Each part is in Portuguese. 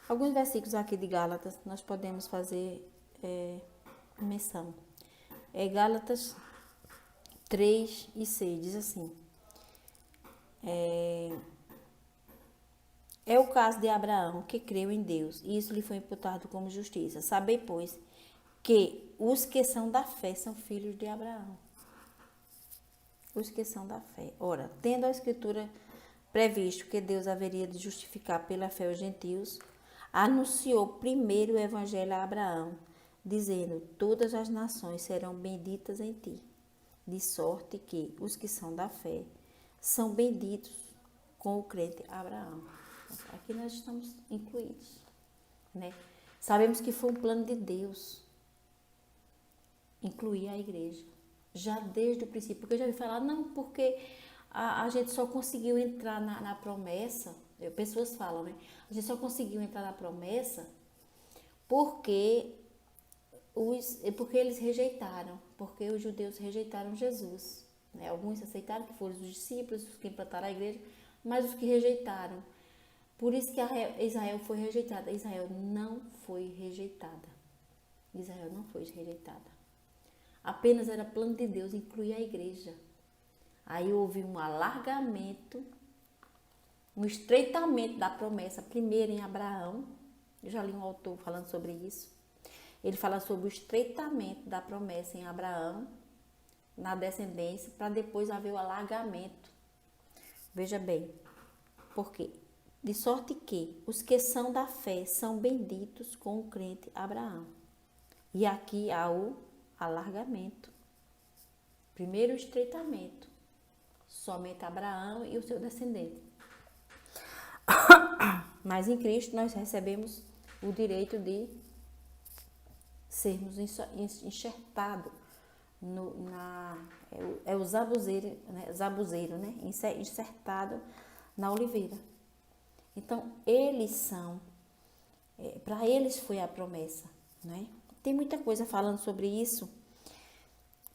Alguns versículos aqui de Gálatas nós podemos fazer menção. Gálatas 3:6 diz assim: é o caso de Abraão, que creu em Deus, e isso lhe foi imputado como justiça. Sabei, pois, que os que são da fé são filhos de Abraão. Os que são da fé. Ora, tendo a Escritura previsto que Deus haveria de justificar pela fé os gentios, anunciou primeiro o evangelho a Abraão, dizendo: todas as nações serão benditas em ti, de sorte que os que são da fé são benditos com o crente Abraão. Aqui nós estamos incluídos, né? Sabemos que foi um plano de Deus incluir a igreja, já desde o princípio, porque eu já ouvi falar, não, porque a gente só conseguiu entrar na promessa, pessoas falam, né? A gente só conseguiu entrar na promessa porque porque eles rejeitaram, porque os judeus rejeitaram Jesus, né? Alguns aceitaram, que foram os discípulos, os que implantaram a igreja, mas os que rejeitaram. Por isso que Israel foi rejeitada. Israel não foi rejeitada. Israel não foi rejeitada. Apenas era plano de Deus incluir a igreja. Aí houve um alargamento, um estreitamento da promessa, primeiro em Abraão. Eu já li um autor falando sobre isso. Ele fala sobre o estreitamento da promessa em Abraão, na descendência, para depois haver o alargamento. Veja bem, por quê? De sorte que os que são da fé são benditos com o crente Abraão. E aqui há o alargamento. Primeiro o estreitamento. Somente Abraão e o seu descendente. Mas em Cristo nós recebemos o direito de sermos enxertados o zabuzeiro, né? Enxertado na oliveira. Então, eles são, para eles foi a promessa, né? Tem muita coisa falando sobre isso.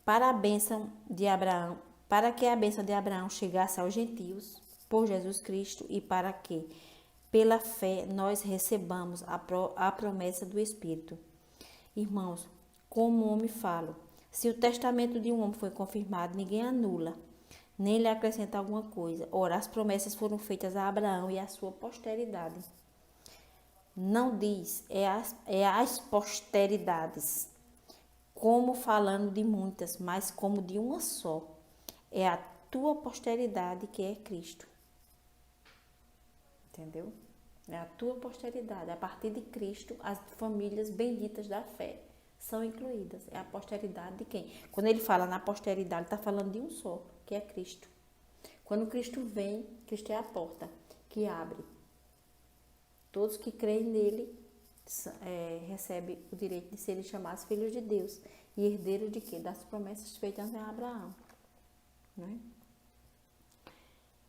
Para a bênção de Abraão, para que a bênção de Abraão chegasse aos gentios, por Jesus Cristo, e para que, pela fé, nós recebamos a promessa do Espírito. Irmãos, como o homem falo, se o testamento de um homem foi confirmado, ninguém anula, nem lhe acrescenta alguma coisa. Ora, as promessas foram feitas a Abraão e à sua posteridade. Não diz, as posteridades, como falando de muitas, mas como de uma só. É a tua posteridade que é Cristo. Entendeu? É a tua posteridade. A partir de Cristo, as famílias benditas da fé são incluídas. É a posteridade de quem? Quando ele fala na posteridade, está falando de um só, que é Cristo. Quando Cristo vem, Cristo é a porta que abre. Todos que creem nele recebem o direito de serem chamados filhos de Deus. E herdeiros de quê? Das promessas feitas a Abraão. Né?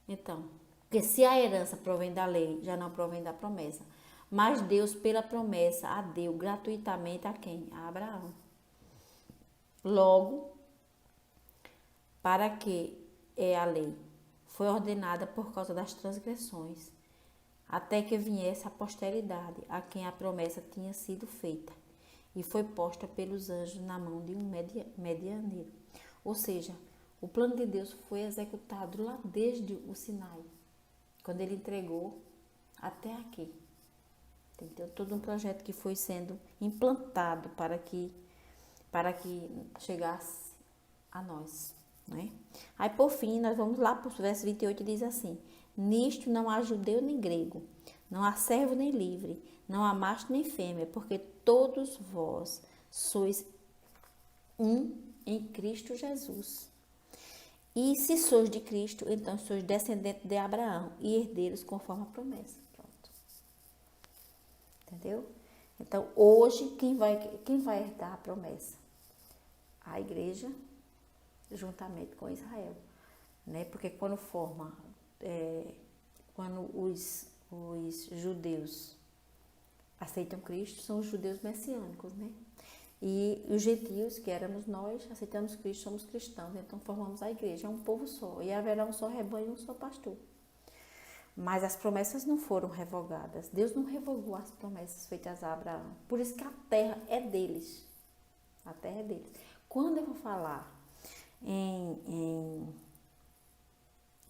Então, porque se a herança provém da lei, já não provém da promessa. Mas Deus, pela promessa, a deu gratuitamente a quem? A Abraão. Logo, para que é a lei? Foi ordenada por causa das transgressões, até que viesse a posteridade, a quem a promessa tinha sido feita, e foi posta pelos anjos na mão de um medianeiro. Ou seja, o plano de Deus foi executado lá desde o Sinai, quando ele entregou até aqui. Então, todo um projeto que foi sendo implantado para que chegasse a nós. Né? Aí, por fim, nós vamos lá para o verso 28, diz assim: nisto não há judeu nem grego, não há servo nem livre, não há macho nem fêmea, porque todos vós sois um em Cristo Jesus. E se sois de Cristo, então sois descendentes de Abraão e herdeiros conforme a promessa. Pronto. Entendeu? Então, hoje, quem vai herdar a promessa? A igreja, juntamente com Israel. Né? Porque quando os judeus aceitam Cristo, são os judeus messiânicos, né? E os gentios, que éramos nós, aceitamos Cristo, somos cristãos, então formamos a igreja, é um povo só, e haverá um só rebanho e um só pastor. Mas as promessas não foram revogadas. Deus não revogou as promessas feitas a Abraão. Por isso que a terra é deles. A terra é deles. Quando eu vou falar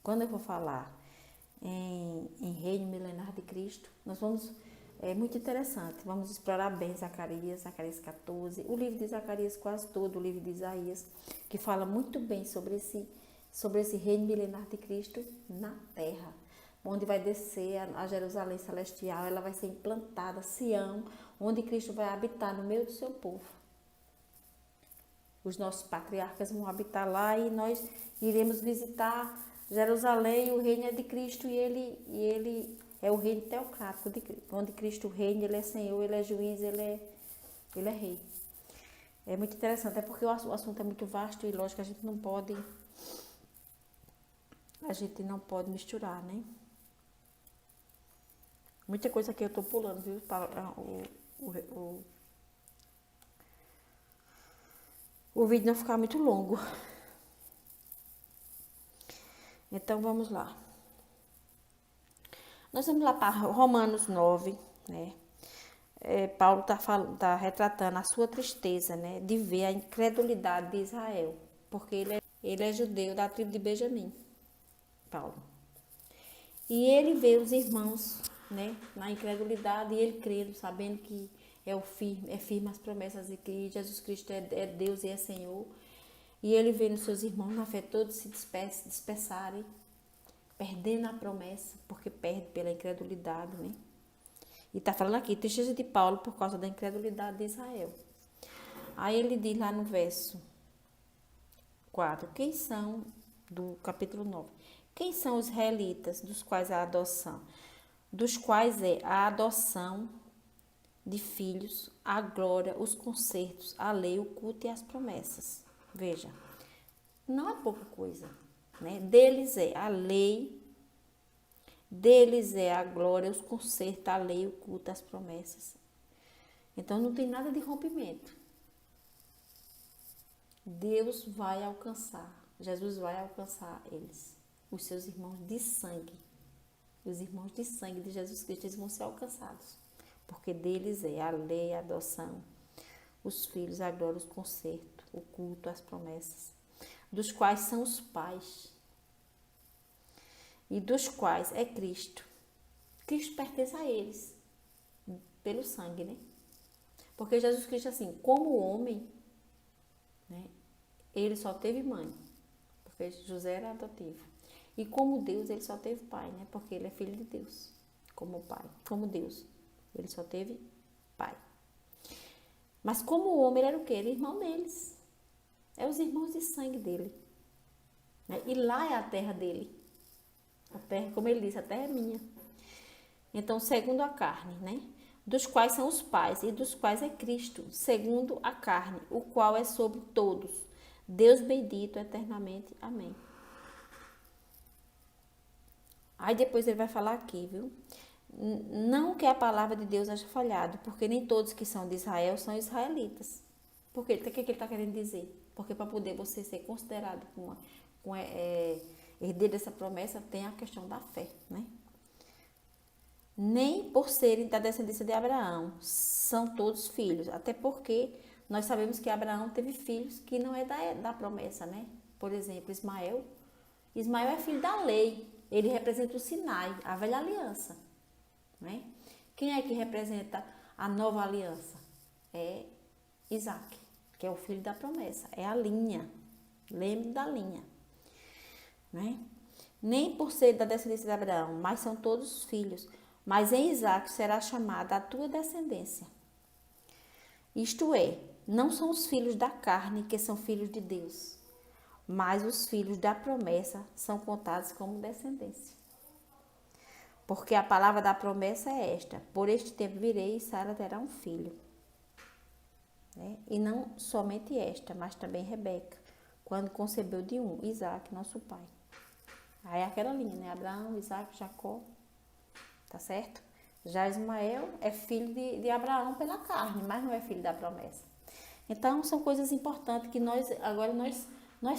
quando eu vou falar em reino milenar de Cristo, nós vamos, é muito interessante, vamos explorar bem Zacarias 14, o livro de Zacarias quase todo, o livro de Isaías, que fala muito bem sobre esse reino milenar de Cristo na terra, onde vai descer a Jerusalém celestial, ela vai ser implantada, Sião, onde Cristo vai habitar no meio do seu povo. Os nossos patriarcas vão habitar lá e nós iremos visitar Jerusalém. O reino é de Cristo e ele é o reino teocrático, onde Cristo reina, ele é Senhor, ele é juiz, ele é rei. É muito interessante, é porque o assunto é muito vasto e lógico que a gente não pode misturar, né? Muita coisa que eu tô pulando, viu? O vídeo não ficar muito longo. Então, vamos lá. Nós vamos lá para Romanos 9, né? Paulo tá retratando a sua tristeza, né? De ver a incredulidade de Israel. Porque ele é judeu da tribo de Benjamim, Paulo. E ele vê os irmãos, né? Na incredulidade, e ele crendo, sabendo que é firme as promessas de que Jesus Cristo é Deus e é Senhor. E ele vê nos seus irmãos na fé todos se dispersarem, perdendo a promessa, porque perde pela incredulidade, né? E está falando aqui, tristeza de Paulo por causa da incredulidade de Israel. Aí ele diz lá no verso 4, do capítulo 9, quem são os israelitas, dos quais é a adoção de filhos, a glória, os concertos, a lei, o culto e as promessas. Veja, não é pouca coisa, né? Deles é a lei, deles é a glória, os concertos, a lei, o culto, as promessas. Então não tem nada de rompimento. Deus vai alcançar, Jesus vai alcançar eles, os seus irmãos de sangue. Os irmãos de sangue de Jesus Cristo, eles vão ser alcançados. Porque deles é a lei, a adoção, os filhos, a glória, os concertos, o culto, as promessas, dos quais são os pais e dos quais é Cristo. Cristo pertence a eles, pelo sangue, né? Porque Jesus Cristo, assim, como homem, né, ele só teve mãe, porque José era adotivo. E como Deus, ele só teve pai, né? Porque ele é filho de Deus, como pai, como Deus. Ele só teve pai. Mas como homem, ele era o quê? Ele é irmão deles. É os irmãos de sangue dele. Né? E lá é a terra dele. A terra, como ele disse, a terra é minha. Então, segundo a carne, né? Dos quais são os pais e dos quais é Cristo, segundo a carne, o qual é sobre todos. Deus bendito eternamente. Amém. Aí depois ele vai falar aqui, viu? Não que a palavra de Deus haja falhado, porque nem todos que são de Israel são israelitas. Porque o que ele está querendo dizer? Porque para poder você ser considerado herdeiro dessa promessa, tem a questão da fé, né? Nem por serem da descendência de Abraão, são todos filhos. Até porque nós sabemos que Abraão teve filhos que não é da promessa, né? Por exemplo, Ismael. Ismael é filho da lei. Ele representa o Sinai, a velha aliança. Né? Quem é que representa a nova aliança? É Isaac, que é o filho da promessa. É a linha. Lembre da linha. Né? Nem por ser da descendência de Abraão, mas são todos filhos. Mas em Isaac será chamada a tua descendência. Isto é, não são os filhos da carne que são filhos de Deus, mas os filhos da promessa são contados como descendência. Porque a palavra da promessa é esta: por este tempo virei e Sara terá um filho. Né? E não somente esta, mas também Rebeca, quando concebeu de um, Isaac, nosso pai. Aí é aquela linha, né? Abraão, Isaac, Jacó, tá certo? Já Ismael é filho de Abraão pela carne, mas não é filho da promessa. Então, são coisas importantes que nós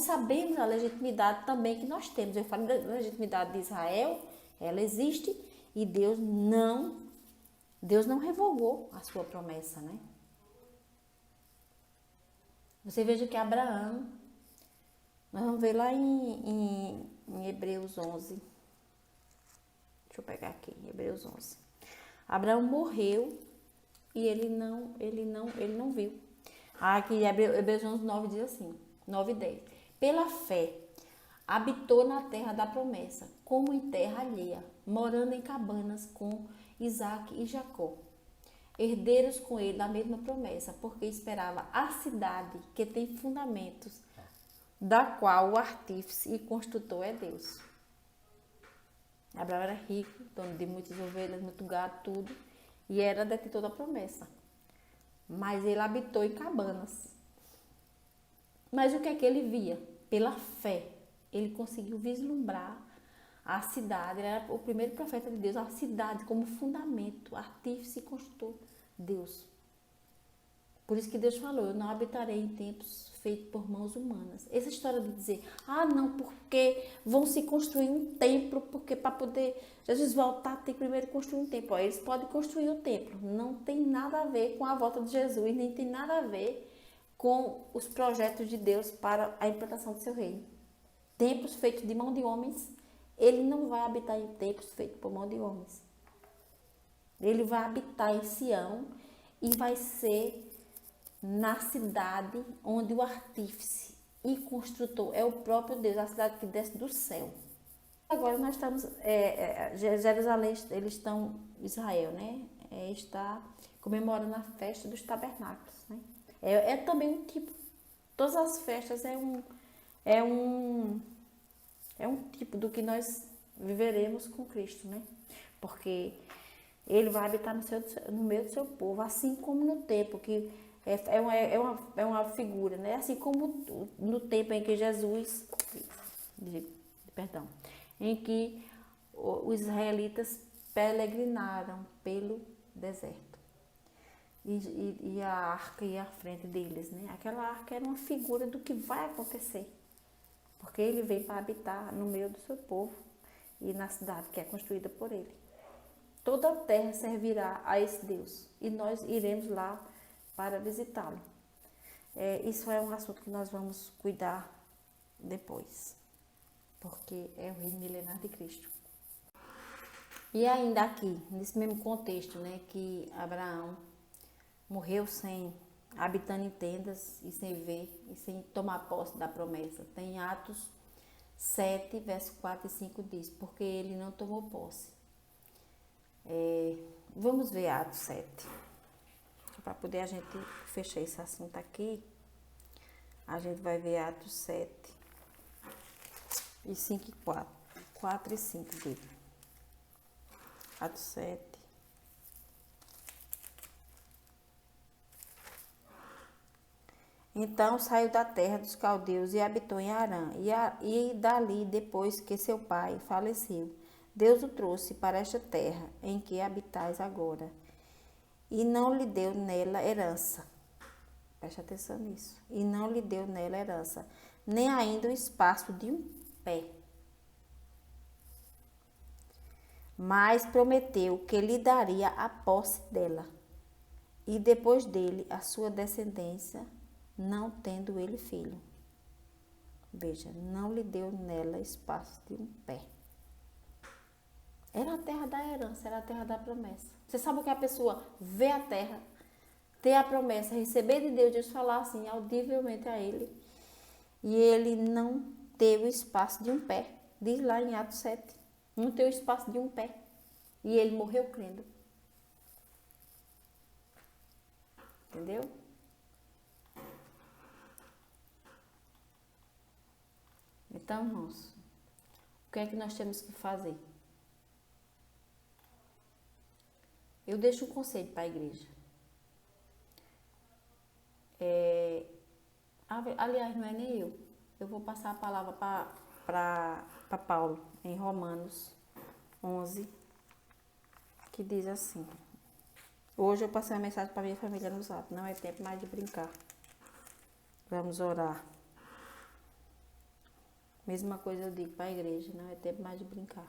sabemos a legitimidade também que nós temos. Eu falo da legitimidade de Israel Ela existe e Deus não revogou a sua promessa, né? Você veja que Abraão, nós vamos ver lá em Hebreus 11. Deixa eu pegar aqui, Hebreus 11. Abraão morreu e ele não viu. Aqui Hebreus 11, 9 diz assim, 9 e 10. Pela fé, habitou na terra da promessa, como em terra alheia, morando em cabanas com Isaque e Jacó, herdeiros com ele da mesma promessa, porque esperava a cidade que tem fundamentos, da qual o artífice e construtor é Deus. Abraão era rico, dono de muitas ovelhas, muito gado, tudo, e era detentor da promessa. Mas ele habitou em cabanas. Mas o que é que ele via? Pela fé, ele conseguiu vislumbrar a cidade. Ele era o primeiro profeta de Deus, a cidade como fundamento, artífice e construtor, Deus. Por isso que Deus falou, eu não habitarei em templos feitos por mãos humanas. Essa história de dizer, não, porque vão se construir um templo, porque para poder Jesus voltar tem que primeiro construir um templo. Eles podem construir o templo, não tem nada a ver com a volta de Jesus, nem tem nada a ver com os projetos de Deus para a implantação do seu reino. Templos feitos de mão de homens, ele não vai habitar em templos feitos por mão de homens. Ele vai habitar em Sião e vai ser na cidade onde o artífice e construtor é o próprio Deus, a cidade que desce do céu. Agora nós estamos, Jerusalém, eles estão, Israel, né? Está comemorando a festa dos tabernáculos, né? É também um tipo, todas as festas é um tipo do que nós viveremos com Cristo, né? Porque ele vai habitar no meio do seu povo, assim como no templo, que é uma figura, né? Assim como no tempo em que Jesus, em que os israelitas peregrinaram pelo deserto. E a arca ia à frente deles, né? Aquela arca era uma figura do que vai acontecer. Porque ele vem para habitar no meio do seu povo e na cidade que é construída por ele. Toda a terra servirá a esse Deus e nós iremos lá para visitá-lo. Isso é um assunto que nós vamos cuidar depois, porque é o reino milenar de Cristo. E ainda aqui, nesse mesmo contexto, né, que Abraão morreu habitando em tendas e sem ver e sem tomar posse da promessa. Tem Atos 7, verso 4 e 5 diz, porque ele não tomou posse. Vamos ver Atos 7. Para poder a gente fechar esse assunto aqui, a gente vai ver Atos 7 e 5 e 4. 4 e 5 dele. Atos 7. Então saiu da terra dos caldeus e habitou em Harã. E dali, depois que seu pai faleceu, Deus o trouxe para esta terra em que habitais agora. E não lhe deu nela herança. Preste atenção nisso. E não lhe deu nela herança, nem ainda o espaço de um pé. Mas prometeu que lhe daria a posse dela. E depois dele, a sua descendência, não tendo ele filho. Veja, não lhe deu nela espaço de um pé. Era a terra da herança, era a terra da promessa. Você sabe o que a pessoa vê a terra, ter a promessa, receber de Deus, Deus falar assim, audivelmente a ele, e ele não teve o espaço de um pé. Diz lá em Atos 7, não teve o espaço de um pé. E ele morreu crendo. Entendeu? Então, irmãos, o que é que nós temos que fazer? Eu deixo um conselho para a igreja. Aliás, não é nem eu. Eu vou passar a palavra para Paulo, em Romanos 11, que diz assim. Hoje eu passei uma mensagem para minha família no Zap. Não é tempo mais de brincar. Vamos orar. Mesma coisa eu digo para a igreja. Não é tempo mais de brincar.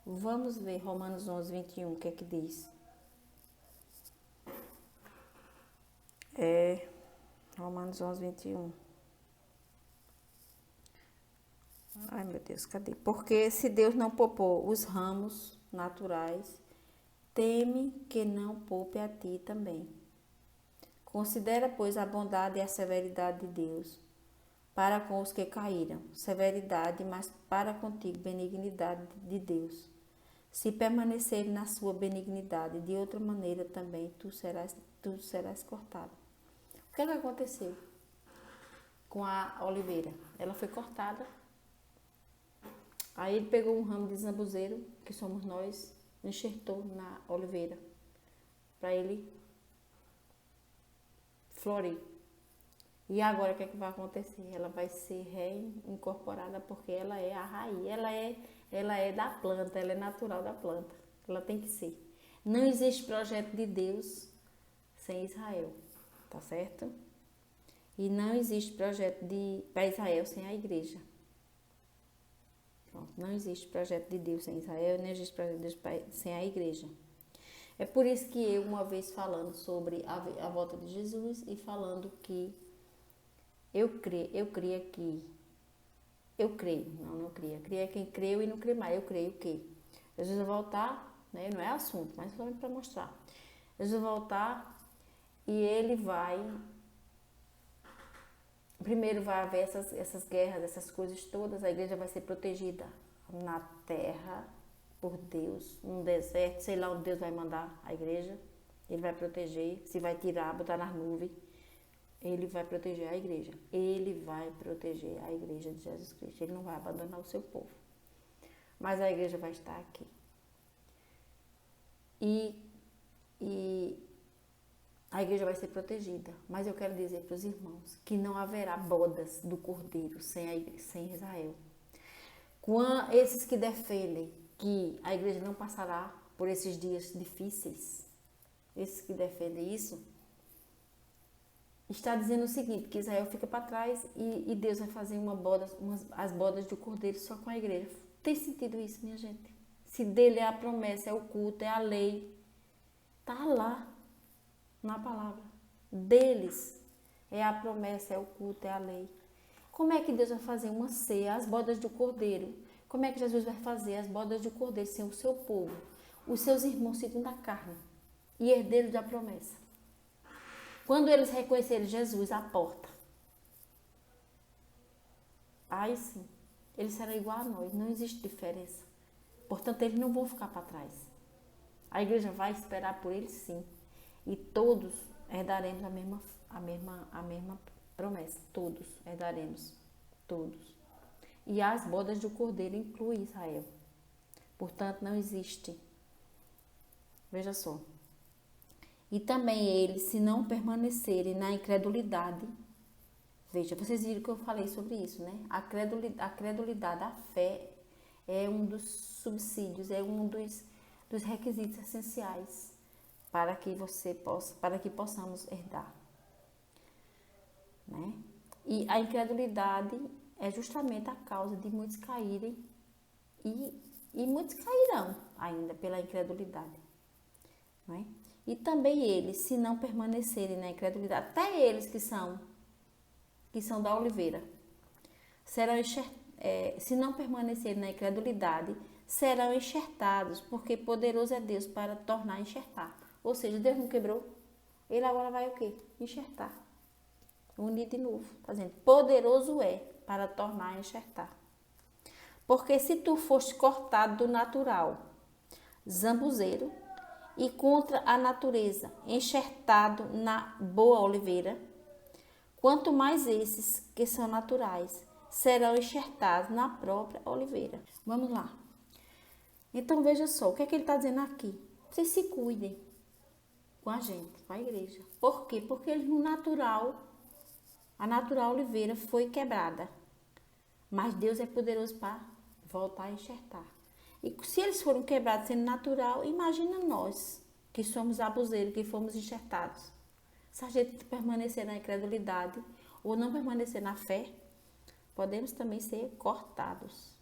Vamos ver Romanos 11, 21, o que é que diz? Romanos 11, 21. Ai, meu Deus, cadê? Porque se Deus não poupou os ramos naturais, teme que não poupe a ti também. Considera, pois, a bondade e a severidade de Deus para com os que caíram, severidade, mas para contigo benignidade de Deus. Se permanecer na sua benignidade, de outra maneira também tu serás cortado. O que aconteceu com a oliveira? Ela foi cortada. Aí ele pegou um ramo de zambuzeiro, que somos nós, enxertou na oliveira, para ele florir. E agora o que é que vai acontecer? Ela vai ser reincorporada porque ela é a raiz, ela é da planta, ela é natural da planta. Ela tem que ser. Não existe projeto de Deus sem Israel, tá certo? E não existe projeto para Israel sem a igreja. Pronto, não existe projeto de Deus sem Israel, não existe projeto de Deus sem a igreja. É por isso que eu, uma vez falando sobre a volta de Jesus e falando que eu creio quem creu e não crê mais. Eu creio que Jesus vai voltar, né? Não é assunto, mas só para mostrar. Jesus vai voltar e ele primeiro vai haver essas guerras, essas coisas todas, a igreja vai ser protegida na terra por Deus, num deserto, sei lá onde Deus vai mandar a igreja, ele vai proteger, se vai tirar, botar nas nuvens. Ele vai proteger a igreja. Ele vai proteger a igreja de Jesus Cristo. Ele não vai abandonar o seu povo. Mas a igreja vai estar aqui. E a igreja vai ser protegida. Mas eu quero dizer para os irmãos que não haverá bodas do Cordeiro sem Israel. Com esses que defendem que a igreja não passará por esses dias difíceis, esses que defendem isso, está dizendo o seguinte, que Israel fica para trás e Deus vai fazer as bodas do Cordeiro só com a igreja. Tem sentido isso, minha gente? Se dele é a promessa, é o culto, é a lei, está lá na palavra. Deles é a promessa, é o culto, é a lei. Como é que Deus vai fazer uma ceia, as bodas do Cordeiro? Como é que Jesus vai fazer as bodas do Cordeiro sem o seu povo, os seus irmãos segundo a carne e herdeiros da promessa? Quando eles reconhecerem Jesus à porta, aí sim, eles serão igual a nós, não existe diferença. Portanto, eles não vão ficar para trás. A igreja vai esperar por eles sim. E todos herdaremos a mesma promessa. Todos herdaremos. Todos. E as bodas do Cordeiro incluem Israel. Portanto, não existe. Veja só. E também eles, se não permanecerem na incredulidade, veja, vocês viram que eu falei sobre isso, né? A credulidade, a fé é um dos subsídios, é um dos requisitos essenciais para que possamos herdar, né? E a incredulidade é justamente a causa de muitos caírem e muitos cairão ainda pela incredulidade, não é? E também eles, se não permanecerem na incredulidade, até eles que são da oliveira, se não permanecerem na incredulidade, serão enxertados, porque poderoso é Deus para tornar a enxertar. Ou seja, Deus não quebrou, ele agora vai o quê? Enxertar. Unir de novo, fazendo. Poderoso é para tornar a enxertar. Porque se tu foste cortado do natural, zambuzeiro, e contra a natureza, enxertado na boa oliveira, quanto mais esses que são naturais serão enxertados na própria oliveira. Vamos lá. Então veja só, o que é que ele está dizendo aqui? Vocês se cuidem com a gente, com a igreja. Por quê? Porque eles no natural, a natural oliveira foi quebrada. Mas Deus é poderoso para voltar a enxertar. E se eles foram quebrados sendo natural, imagina nós, que somos abuseiros, que fomos enxertados. Se a gente permanecer na incredulidade ou não permanecer na fé, podemos também ser cortados.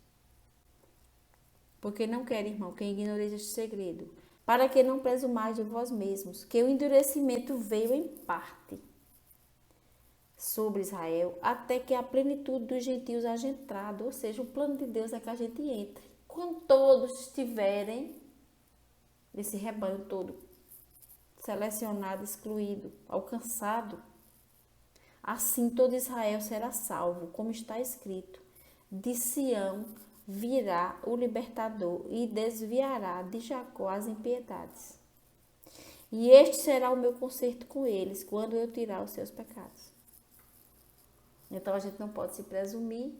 Porque não quero, irmão, que ignoreis este segredo, para que não presumais de vós mesmos, que o endurecimento veio em parte sobre Israel, até que a plenitude dos gentios haja entrado. Ou seja, o plano de Deus é que a gente entre. Quando todos estiverem, esse rebanho todo, selecionado, excluído, alcançado, assim todo Israel será salvo, como está escrito: de Sião virá o libertador e desviará de Jacó as impiedades. E este será o meu concerto com eles, quando eu tirar os seus pecados. Então a gente não pode se presumir,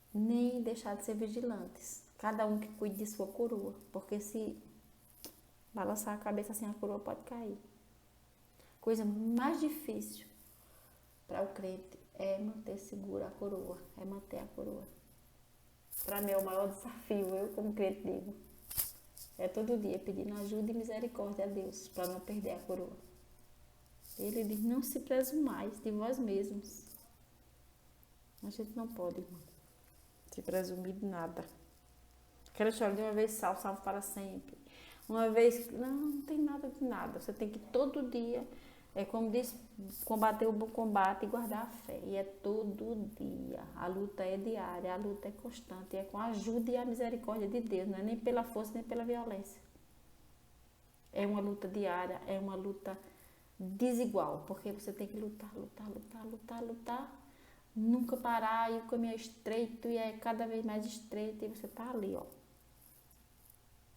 nem deixar de ser vigilantes. Cada um que cuide de sua coroa, porque se balançar a cabeça assim, a coroa pode cair. Coisa mais difícil para o crente é manter segura a coroa, é manter a coroa. Para mim é o maior desafio, eu como crente digo. É todo dia pedindo ajuda e misericórdia a Deus para não perder a coroa. Ele diz: não se presumais de vós mesmos. A gente não pode, irmão, se presumir de nada. Quero chorar de uma vez salvo, salvo para sempre. Uma vez, não tem nada de nada. Você tem que todo dia, como diz, combater o bom combate e guardar a fé. E é todo dia. A luta é diária, a luta é constante. É com a ajuda e a misericórdia de Deus. Não é nem pela força, nem pela violência. É uma luta diária, é uma luta desigual. Porque você tem que lutar, lutar, lutar, lutar, lutar. Nunca parar, e o caminho é estreito e é cada vez mais estreito. E você tá ali, ó.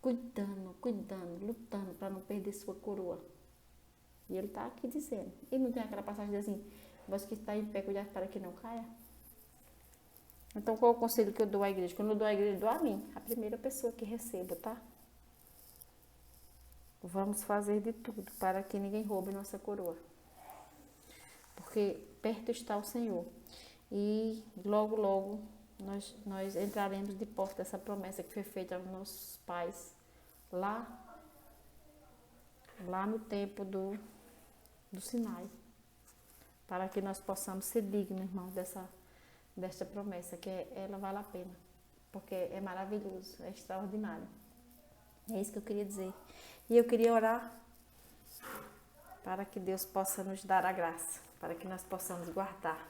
Cuidando, lutando para não perder sua coroa. E ele está aqui dizendo. E não tem aquela passagem assim: vós que está em pé, cuidado para que não caia. Então, qual é o conselho que eu dou à igreja? Quando eu dou à igreja, eu dou a mim, a primeira pessoa que recebo, tá? Vamos fazer de tudo para que ninguém roube nossa coroa. Porque perto está o Senhor. E logo, logo, nós entraremos de posse dessa promessa que foi feita aos nossos pais lá no tempo do Sinai, para que nós possamos ser dignos, irmão, desta promessa, que ela vale a pena, porque é maravilhoso, é extraordinário. É isso que eu queria dizer. E eu queria orar para que Deus possa nos dar a graça, para que nós possamos guardar,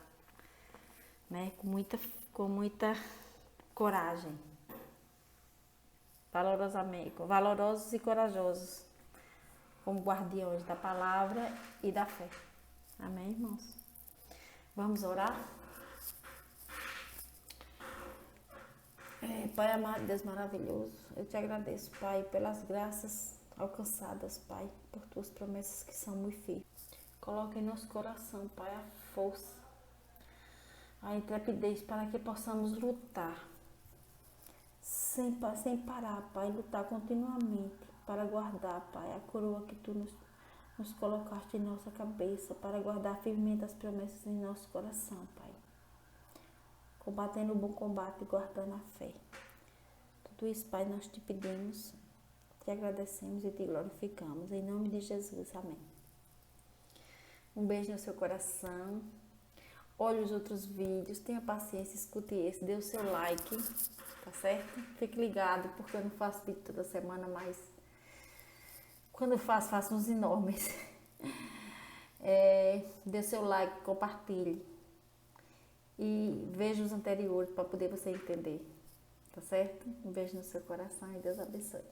né, com muita coragem, valorosos e corajosos, como guardiões da palavra e da fé. Amém, irmãos? Vamos orar? Pai amado, Deus maravilhoso, eu te agradeço, Pai, pelas graças alcançadas, Pai, por tuas promessas que são muito firmes. Coloca em nosso coração, Pai, a força, a intrepidez para que possamos lutar sem parar, Pai, lutar continuamente para guardar, Pai, a coroa que tu nos colocaste em nossa cabeça, para guardar firmemente as promessas em nosso coração, Pai. Combatendo o bom combate e guardando a fé. Tudo isso, Pai, nós te pedimos, te agradecemos e te glorificamos. Em nome de Jesus, amém. Um beijo no seu coração. Olhe os outros vídeos, tenha paciência, escute esse, dê o seu like, tá certo? Fique ligado, porque eu não faço vídeo toda semana, mas quando eu faço uns enormes. Dê o seu like, compartilhe e veja os anteriores para poder você entender, tá certo? Um beijo no seu coração e Deus abençoe.